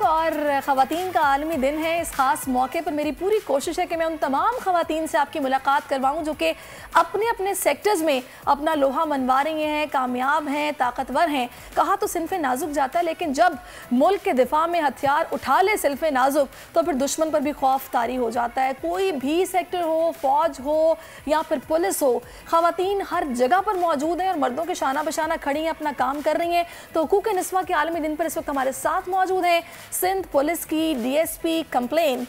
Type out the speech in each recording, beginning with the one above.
और ख़वातीन का आलमी दिन है। इस ख़ास मौके पर मेरी पूरी कोशिश है कि मैं उन तमाम ख़वातीन से आपकी मुलाकात करवाऊँ जो कि अपने अपने सेक्टर्स में अपना लोहा मनवा रही हैं, कामयाब हैं, ताकतवर हैं। कहा तो सिनफ़े नाजुक जाता है, लेकिन जब मुल्क के दिफा में हथियार उठा ले सिनफ़े नाजुक तो फिर दुश्मन पर भी खौफ तारी हो जाता है। कोई भी सेक्टर हो, फ़ौज हो या फिर पुलिस हो, ख़वातीन हर जगह पर मौजूद हैं और मर्दों के शाना बशाना खड़ी हैं, अपना काम कर रही हैं। तो हुकूक निस्वा के आलमी दिन पर इस वक्त हमारे साथ मौजूद हैं सिंध पुलिस की डीएसपी कंप्लेन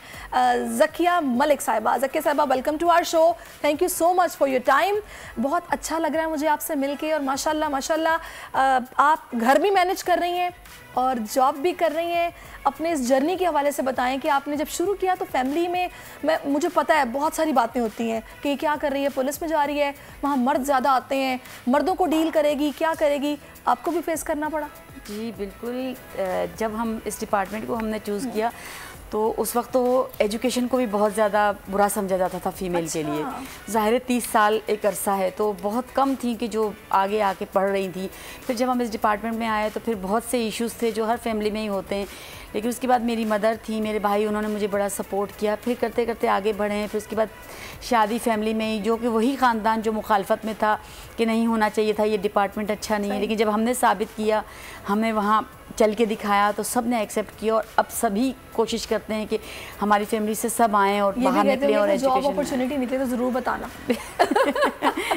ज़किया मलिक साहिबा। ज़किया साहिबा, welcome to our show. Thank you so much for your time. बहुत अच्छा लग रहा है मुझे आपसे मिलके, और माशाल्लाह माशाल्लाह आप घर भी मैनेज कर रही हैं और जॉब भी कर रही हैं। अपने इस जर्नी के हवाले से बताएं कि आपने जब शुरू किया तो फैमिली में मुझे पता है बहुत सारी बातें होती हैं कि क्या कर रही है, पुलिस में जा रही है, वहाँ मर्द ज़्यादा आते हैं, मर्दों को डील करेगी, क्या करेगी, आपको भी फेस करना पड़ा? जी बिल्कुल। जब हम इस डिपार्टमेंट को हमने चूज़ किया तो उस वक्त तो एजुकेशन को भी बहुत ज़्यादा बुरा समझा जाता था फीमेल के लिए। ज़ाहिर 30 साल एक अरसा है तो बहुत कम थी कि जो आगे आके पढ़ रही थी। फिर जब हम इस डिपार्टमेंट में आए तो फिर बहुत से इश्यूज़ थे जो हर फैमिली में ही होते हैं। लेकिन उसके बाद मेरी मदर थी, मेरे भाई, उन्होंने मुझे बड़ा सपोर्ट किया। फिर करते करते आगे बढ़े हैं। फिर उसके बाद शादी फैमिली में ही, जो कि वही ख़ानदान जो मुखालफत में था कि नहीं होना चाहिए था, ये डिपार्टमेंट अच्छा नहीं है, लेकिन जब हमने साबित किया, हमने वहाँ चल के दिखाया तो सब ने एक्सेप्ट किया। और अब सभी कोशिश करते हैं कि हमारी फैमिली से सब आएँ और बाहर निकलें और जॉब अपॉर्चुनिटी निकले तो ज़रूर बताना।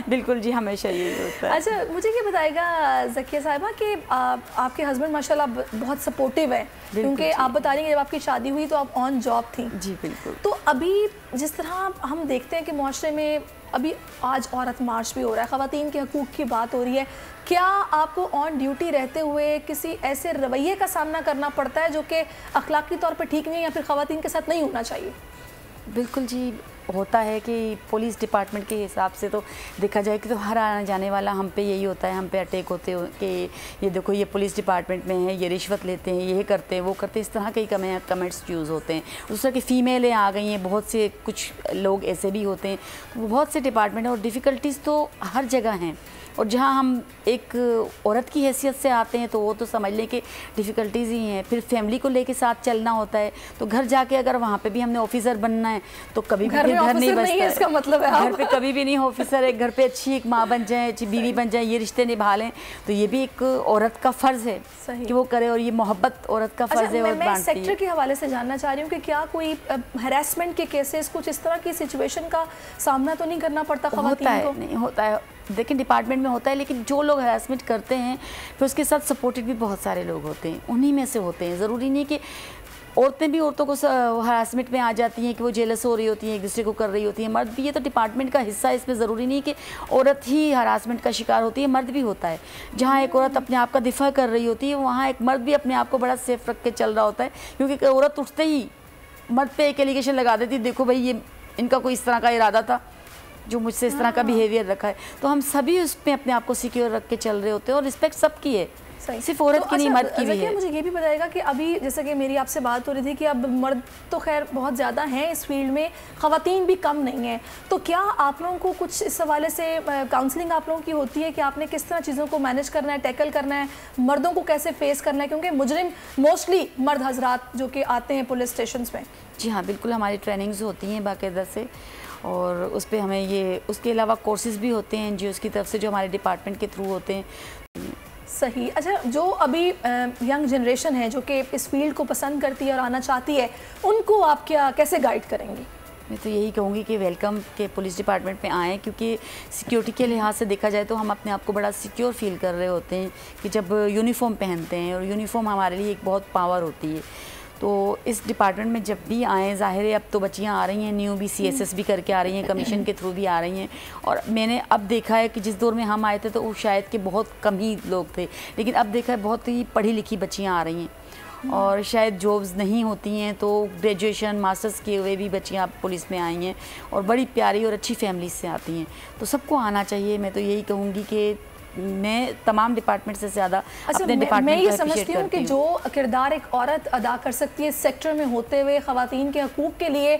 बिल्कुल जी, हमेशा यही होता है। अच्छा, मुझे ये बताएगा ज़किया साहिबा कि आपके हस्बैंड माशाल्लाह बहुत सपोर्टिव है, क्योंकि आप बता रही हैं जब आपकी शादी हुई तो आप ऑन जॉब थी। जी बिल्कुल। तो अभी जिस तरह हम देखते हैं कि मुआशरे में अभी आज औरत मार्च भी हो रहा है, ख़वातीन के हकूक़ की बात हो रही है, क्या आपको ऑन ड्यूटी रहते हुए किसी ऐसे रवैये का सामना करना पड़ता है जो कि अखलाकी तौर पर ठीक नहीं है या फिर ख़वातीन के साथ नहीं होना चाहिए? बिल्कुल जी, होता है कि पुलिस डिपार्टमेंट के हिसाब से तो देखा जाए कि तो हर आने जाने वाला हम पे यही होता है, हम पे अटैक होते हो कि ये देखो ये पुलिस डिपार्टमेंट में है, ये रिश्वत लेते हैं, ये करते हैं, वो करते हैं, इस तरह के कमेंट्स यूज़ होते हैं। दूसरा कि फ़ीमेलें आ गई हैं, बहुत से कुछ लोग ऐसे भी होते हैं। तो बहुत से डिपार्टमेंट हैं और डिफ़िकल्टीज़ तो हर जगह हैं। और जहाँ हम एक औरत की हैसियत से आते हैं तो वो तो समझ लें कि डिफ़िकल्टीज़ ही हैं। फिर फैमिली को लेके साथ चलना होता है, तो घर जाके अगर वहाँ पे भी हमने ऑफिसर बनना है तो कभी भी घर नहीं बचता है। इसका मतलब है घर पे कभी भी नहीं ऑफिसर है। घर पे अच्छी एक माँ बन जाए, अच्छी बीवी बन जाए, ये रिश्ते निभा लें, तो ये भी एक औरत का फ़र्ज़ है कि वो करे, और ये मोहब्बत औरत का फ़र्ज़ है। और मैं सेक्टर के हवाले से जानना चाह रही हूँ कि क्या कोई हरासमेंट के केसेस, कुछ इस तरह की सिचुएशन का सामना तो नहीं करना पड़ता ख़वातीन को? नहीं होता है, लेकिन डिपार्टमेंट में होता है। लेकिन जो लोग हरासमेंट करते हैं फिर उसके साथ सपोर्टेड भी बहुत सारे लोग होते हैं, उन्हीं में से होते हैं। ज़रूरी नहीं कि औरतें भी औरतों को हरासमेंट में आ जाती हैं कि वो जेलस हो रही होती हैं, एक दूसरे को कर रही होती हैं। मर्द भी, ये तो डिपार्टमेंट का हिस्सा है, इसमें ज़रूरी नहीं कि औरत ही हरासमेंट का शिकार होती है, मर्द भी होता है। जहाँ एक औरत अपने आप का दिफा कर रही होती है, वहाँ एक मर्द भी अपने आप को बड़ा सेफ रख के चल रहा होता है, क्योंकि औरत उठते ही मर्द पे एक एलिगेशन लगा देती है, देखो भाई ये इनका कोई इस तरह का इरादा था जो मुझसे इस तरह का बिहेवियर रखा है। तो हम सभी उस पर अपने आप को सिक्योर रख के चल रहे होते हैं और रिस्पेक्ट सबकी है, सिर्फ औरत की नहीं, मर्द की भी है। मुझे ये भी बताएगा कि अभी जैसे कि मेरी आपसे बात हो रही थी कि अब मर्द तो खैर बहुत ज़्यादा हैं इस फील्ड में, ख़वातीन भी कम नहीं हैं, तो क्या आप लोगों को कुछ इस हवाले से काउंसलिंग आप लोगों की होती है कि आपने किस तरह चीज़ों को मैनेज करना है, टैकल करना है, मर्दों को कैसे फेस करना है, क्योंकि मुजरिम मोस्टली मर्द हजरात जो कि आते हैं पुलिस स्टेशन में? जी हाँ बिल्कुल, हमारी ट्रेनिंग्स होती हैं बाकायदा से, और उस पर हमें ये, उसके अलावा कोर्सेज़ भी होते हैं एनजीओज़ की तरफ से जो हमारे डिपार्टमेंट के थ्रू होते हैं। सही। अच्छा, जो अभी यंग जनरेशन है जो कि इस फील्ड को पसंद करती है और आना चाहती है, उनको आप कैसे गाइड करेंगी? मैं तो यही कहूँगी कि वेलकम के पुलिस डिपार्टमेंट में आएँ, क्योंकि सिक्योरिटी के लिहाज से देखा जाए तो हम अपने आप को बड़ा सिक्योर फील कर रहे होते हैं कि जब यूनिफॉर्म पहनते हैं, और यूनिफॉर्म हमारे लिए एक बहुत पावर होती है। तो इस डिपार्टमेंट में जब भी आएँ, ज़ाहिर है अब तो बच्चियाँ आ रही हैं, न्यू भी CSS भी करके आ रही हैं, कमीशन के थ्रू भी आ रही हैं। और मैंने अब देखा है कि जिस दौर में हम आए थे तो वो शायद के बहुत कम ही लोग थे, लेकिन अब देखा है बहुत ही पढ़ी लिखी बच्चियाँ आ रही हैं, और शायद जॉब्स नहीं होती हैं तो ग्रेजुएशन मास्टर्स किए हुए भी बच्चियाँ पुलिस में आई हैं, और बड़ी प्यारी और अच्छी फैमिली से आती हैं। तो सबको आना चाहिए। मैं तो यही कहूँगी कि मैं तमाम डिपार्टमेंट से ज़्यादा अपने डिपार्टमेंट मैं ये समझती हूँ कि जो किरदार एक औरत अदा कर सकती है इस सेक्टर में होते हुए ख़वातीन के हकूक़ के लिए,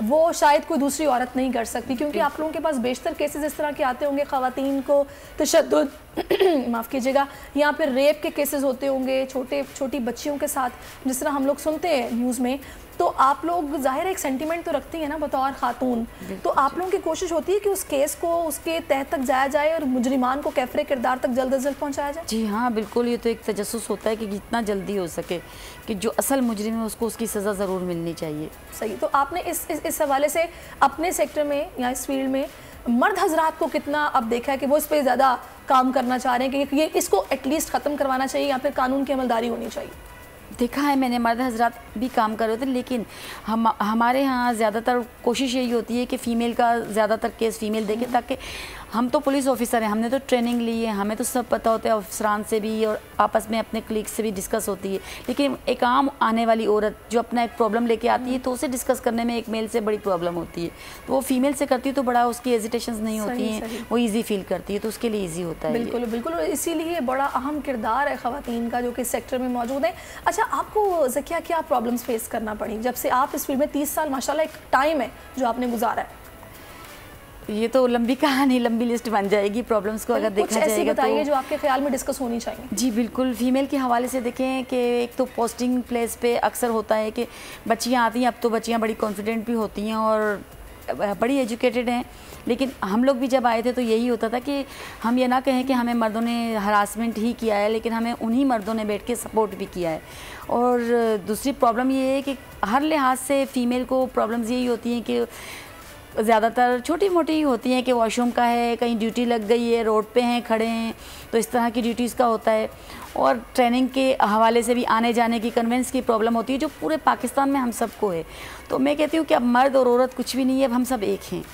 वो शायद कोई दूसरी औरत नहीं कर सकती, क्योंकि आप लोगों के पास बेशतर केसेस इस तरह के आते होंगे, ख़वातीन को तशद्दुद माफ़ कीजिएगा, या फिर रेप के केसेस होते होंगे छोटी बच्चियों के साथ, जिस तरह हम लोग सुनते हैं न्यूज़ में। तो आप लोग ज़ाहिर एक सेंटीमेंट तो रखती हैं ना बतौर खातून, तो आप लोगों की कोशिश होती है कि उस केस को उसके तह तक जाया जाए और मुजरिमान को कैफरे किरदार तक जल्द अज जल्द पहुँचाया जाए? जी हाँ बिल्कुल, ये तो एक तजस्सुस होता है कि जितना जल्दी हो सके कि जो असल मुजरिम है उसको उसकी सज़ा ज़रूर मिलनी चाहिए। सही। तो आपने इस हवाले से अपने सेक्टर में या इस फील्ड में मर्द हजरात को कितना अब देखा है कि वो इस पर ज़्यादा काम करना चाह रहे हैं कि ये इसको एटलीस्ट ख़त्म करवाना चाहिए या फिर कानून की अमलदारी होनी चाहिए? देखा है मैंने, मर्द हजरात भी काम कर रहे होते हैं, लेकिन हमारे यहाँ ज़्यादातर कोशिश यही होती है कि फ़ीमेल का ज़्यादातर केस फ़ीमेल देखें, ताकि हम तो पुलिस ऑफिसर हैं, हमने तो ट्रेनिंग ली है, हमें तो सब पता होता है, अफसरान से भी और आपस में अपने कलीग से भी डिस्कस होती है। लेकिन एक आम आने वाली औरत जो अपना एक प्रॉब्लम लेके आती है तो उसे डिस्कस करने में एक मेल से बड़ी प्रॉब्लम होती है, तो वो फीमेल से करती है तो बड़ा उसकी हेजिटेशंस नहीं होती हैं, वो ईजी फील करती है, तो उसके लिए ईजी होता है। बिल्कुल बिल्कुल, इसीलिए बड़ा अहम किरदार है ख़वातीन का जो कि सेक्टर में मौजूद है। अच्छा, आपको ज़किया क्या प्रॉब्लम्स फेस करना पड़ी जब से आप इस फील्ड में 30 साल माशाल्लाह एक टाइम है जो आपने गुजारा है? ये तो लंबी कहानी, लंबी लिस्ट बन जाएगी प्रॉब्लम्स को अगर देखा जाएगा। बताइए जो आपके ख्याल में डिस्कस होनी चाहिए। जी बिल्कुल, फीमेल के हवाले से देखें कि एक तो पोस्टिंग प्लेस पे अक्सर होता है कि बच्चियाँ आती हैं, अब तो बच्चियाँ बड़ी कॉन्फिडेंट भी होती हैं और बड़ी एजुकेटेड हैं, लेकिन हम लोग भी जब आए थे तो यही होता था कि हम ये ना कहें कि हमें मर्दों ने हरासमेंट ही किया है, लेकिन हमें उन्हीं मर्दों ने बैठ के सपोर्ट भी किया है। और दूसरी प्रॉब्लम ये है कि हर लिहाज से फ़ीमेल को प्रॉब्लम्स यही होती हैं कि ज़्यादातर छोटी मोटी होती हैं कि वॉशरूम का है, कहीं ड्यूटी लग गई है, रोड पे हैं, खड़े हैं, तो इस तरह की ड्यूटीज़ का होता है। और ट्रेनिंग के हवाले से भी आने जाने की कन्वेंस की प्रॉब्लम होती है जो पूरे पाकिस्तान में हम सबको है। तो मैं कहती हूँ कि अब मर्द और औरत कुछ भी नहीं है, अब हम सब एक हैं।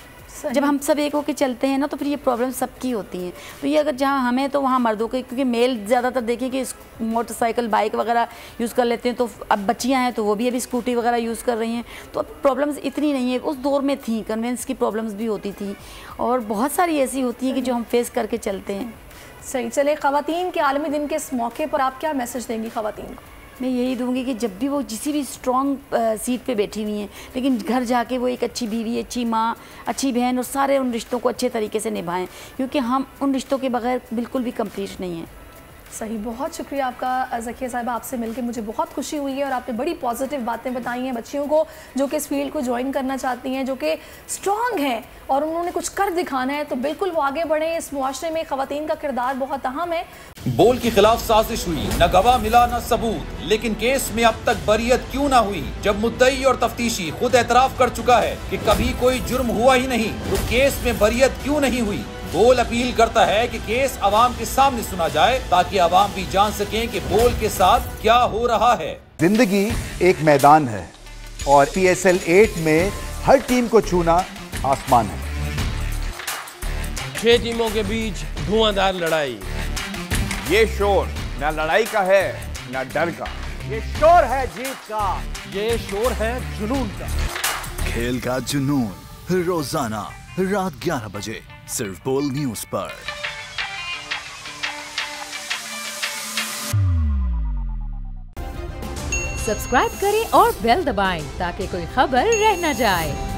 जब हम सब एक होकर चलते हैं ना तो फिर ये प्रॉब्लम सबकी होती हैं। तो ये अगर जहाँ हमें तो वहाँ मर्दों के, क्योंकि मेल ज़्यादातर देखिए कि मोटरसाइकिल बाइक वगैरह यूज़ कर लेते हैं, तो अब बच्चियाँ हैं तो वो भी अभी स्कूटी वगैरह यूज़ कर रही हैं, तो अब प्रॉब्लम्स इतनी नहीं है। उस दौर में थी, कन्वेंस की प्रॉब्लम्स भी होती थी और बहुत सारी ऐसी होती हैं कि जो हम फेस करके चलते हैं। सही। चले, ख़वातीन के आलमी दिन के इस मौके पर आप क्या मैसेज देंगी ख़वातीन को? मैं यही दूंगी कि जब भी वो किसी भी स्ट्रॉन्ग सीट पे बैठी हुई हैं, लेकिन घर जाके वो एक अच्छी बीवी, अच्छी माँ, अच्छी बहन और सारे उन रिश्तों को अच्छे तरीके से निभाएं, क्योंकि हम उन रिश्तों के बगैर बिल्कुल भी कंप्लीट नहीं हैं। सही। बहुत शुक्रिया आपका ज़किया साहिबा, आपसे मिलकर मुझे बहुत खुशी हुई है और आपने बड़ी पॉजिटिव बातें बताई हैं बच्चियों को जो कि इस फील्ड को ज्वाइन करना चाहती हैं, जो कि स्ट्रॉन्ग हैं और उन्होंने कुछ कर दिखाना है, तो बिल्कुल वो आगे बढ़ें। इस मुआशरे में ख़वातीन का किरदार बहुत अहम है। बोल के खिलाफ साजिश हुई, न गवाह मिला न सबूत, लेकिन केस में अब तक बरियत क्यों न हुई? जब मुद्दई और तफ्तीशी खुद एतराफ़ कर चुका है कि कभी कोई जुर्म हुआ ही नहीं, तो केस में बरियत क्यों नहीं हुई? बोल अपील करता है कि केस अवाम के सामने सुना जाए ताकि अवाम भी जान सकें कि बोल के साथ क्या हो रहा है। जिंदगी एक मैदान है और PSL 8 में हर टीम को छूना आसमान है। 6 टीमों के बीच धुआंधार लड़ाई। ये शोर न लड़ाई का है न डर का, ये शोर है जीत का, ये शोर है जुनून का। खेल का जुनून रोजाना रात 11 बजे सिर्फ बोल न्यूज पर। सब्सक्राइब करें और बेल दबाएं ताकि कोई खबर रह न जाए।